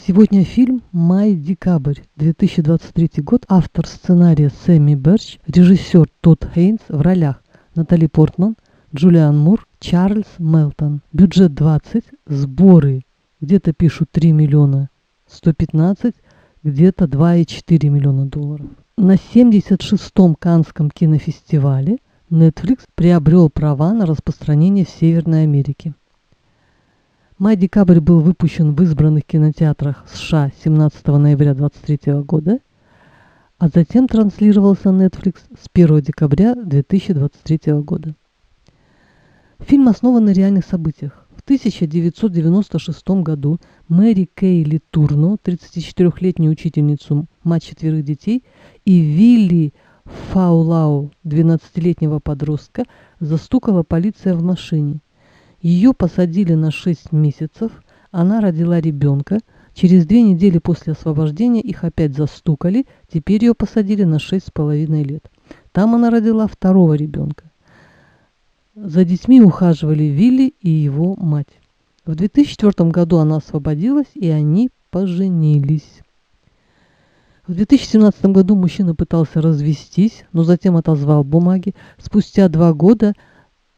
Сегодня фильм «Май-декабрь», 2023 год, автор сценария Сэмми Берч, режиссер Тодд Хейнс, в ролях Натали Портман, Джулиан Мур, Чарльз Мелтон. Бюджет 20, сборы где-то пишут 3 миллиона 115, где-то 2,4 миллиона долларов. На 76-м Каннском кинофестивале Netflix приобрел права на распространение в Северной Америке. «Май-декабрь» был выпущен в избранных кинотеатрах США 17 ноября 2023 года, а затем транслировался на Netflix с 1 декабря 2023 года. Фильм основан на реальных событиях. В 1996 году Мэри Кейли Турно, 34-летнюю учительницу, мать 4 детей, и Вилли Фаулау, 12-летнего подростка, застукала полиция в машине. Ее посадили на 6 месяцев, она родила ребенка. Через 2 недели после освобождения их опять застукали, теперь ее посадили на 6,5 лет. Там она родила второго ребенка. За детьми ухаживали Вилли и его мать. В 2004 году она освободилась, и они поженились. В 2017 году мужчина пытался развестись, но затем отозвал бумаги. Спустя 2 года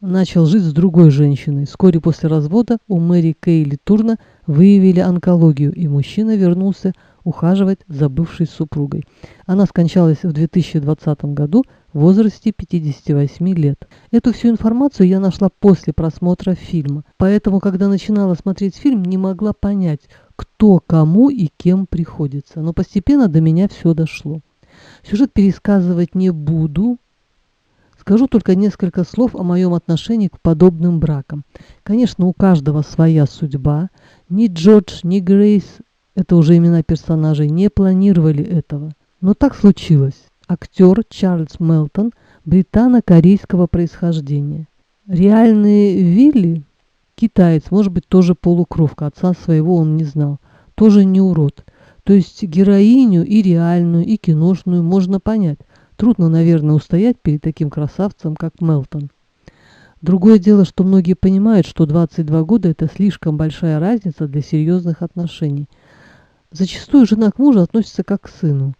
начал жить с другой женщиной. Вскоре после развода у Мэри Кейли Турно выявили онкологию, и мужчина вернулся ухаживать за бывшей супругой. Она скончалась в 2020 году в возрасте 58 лет. Эту всю информацию я нашла после просмотра фильма, поэтому, когда начинала смотреть фильм, не могла понять, кто кому и кем приходится. Но постепенно до меня все дошло. Сюжет пересказывать не буду. Скажу только несколько слов о моем отношении к подобным бракам. Конечно, у каждого своя судьба. Ни Джордж, ни Грейс, это уже имена персонажей, не планировали этого. Но так случилось. Актер Чарльз Мелтон британо-корейского происхождения. Реальный Вилли, китаец, может быть, тоже полукровка, отца своего он не знал, тоже не урод. То есть героиню и реальную, и киношную можно понять. Трудно, наверное, устоять перед таким красавцем, как Мелтон. Другое дело, что многие понимают, что 22 года – это слишком большая разница для серьезных отношений. Зачастую жена к мужу относится как к сыну.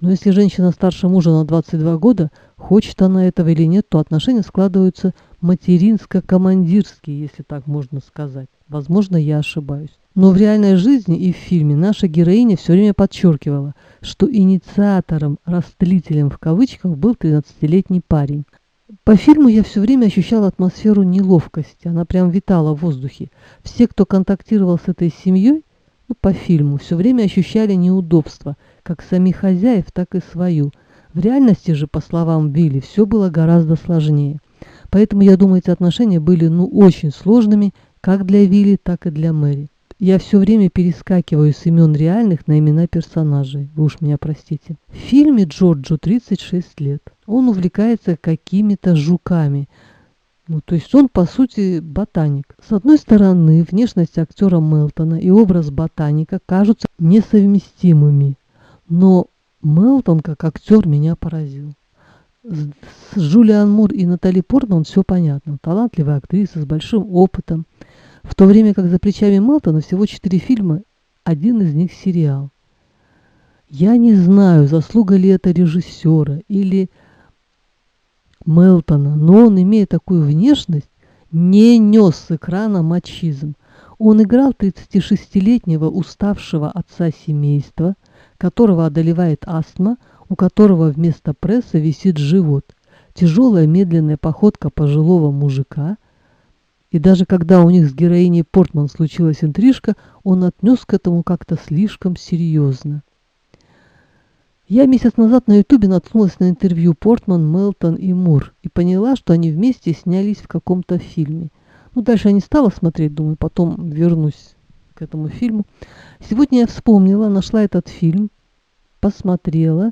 Но если женщина старше мужа на 22 года, хочет она этого или нет, то отношения складываются материнско-командирские, если так можно сказать. Возможно, я ошибаюсь. Но в реальной жизни и в фильме наша героиня все время подчеркивала, что инициатором, растлителем в кавычках, был 13-летний парень. По фильму я все время ощущала атмосферу неловкости, она прям витала в воздухе. Все, кто контактировал с этой семьей, по фильму, все время ощущали неудобства, как самих хозяев, так и свою. В реальности же, по словам Вилли, все было гораздо сложнее. Поэтому, я думаю, эти отношения были очень сложными, как для Вилли, так и для Мэри. Я все время перескакиваю с имен реальных на имена персонажей. Вы уж меня простите. В фильме Джорджу 36 лет. Он увлекается какими-то жуками. То есть он, по сути, ботаник. С одной стороны, внешность актера Мелтона и образ ботаника кажутся несовместимыми. Но Мелтон, как актер, меня поразил. С Джулиан Мур и Натали Портман все понятно. Талантливая актриса с большим опытом. В то время как за плечами Мелтона всего 4 фильма, один из них сериал. Я не знаю, заслуга ли это режиссера или Мелтона, но он, имея такую внешность, не нес с экрана мачизм. Он играл 36-летнего уставшего отца семейства, которого одолевает астма, у которого вместо пресса висит живот, тяжелая медленная походка пожилого мужика. И даже когда у них с героиней Портман случилась интрижка, он отнес к этому как-то слишком серьезно. Я месяц назад на Ютубе наткнулась на интервью Портман, Мелтон и Мур и поняла, что они вместе снялись в каком-то фильме. Дальше я не стала смотреть, думаю, потом вернусь к этому фильму. Сегодня я вспомнила, нашла этот фильм, посмотрела.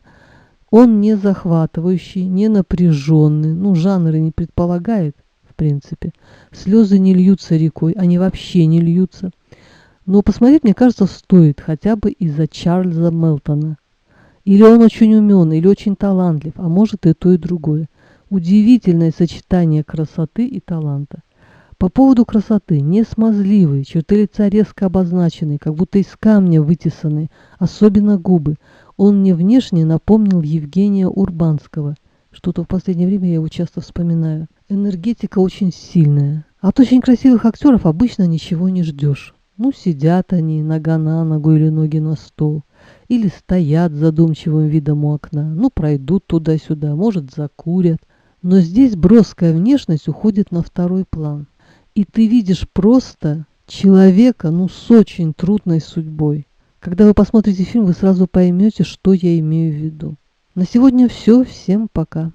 Он не захватывающий, не напряженный, жанры не предполагает. В принципе. Слезы не льются рекой, они вообще не льются. Но посмотреть, мне кажется, стоит, хотя бы из-за Чарльза Мелтона. Или он очень умен, или очень талантлив, а может и то, и другое. Удивительное сочетание красоты и таланта. По поводу красоты. Не смазливый, черты лица резко обозначены, как будто из камня вытесаны, особенно губы. Он мне внешне напомнил Евгения Урбанского. Что-то в последнее время я его часто вспоминаю. Энергетика очень сильная. От очень красивых актеров обычно ничего не ждешь. Ну, сидят они нога на ногу или ноги на стол. Или стоят с задумчивым видом у окна. Ну, пройдут туда-сюда, может, закурят. Но здесь броская внешность уходит на второй план. И ты видишь просто человека, ну, с очень трудной судьбой. Когда вы посмотрите фильм, вы сразу поймете, что я имею в виду. На сегодня все. Всем пока.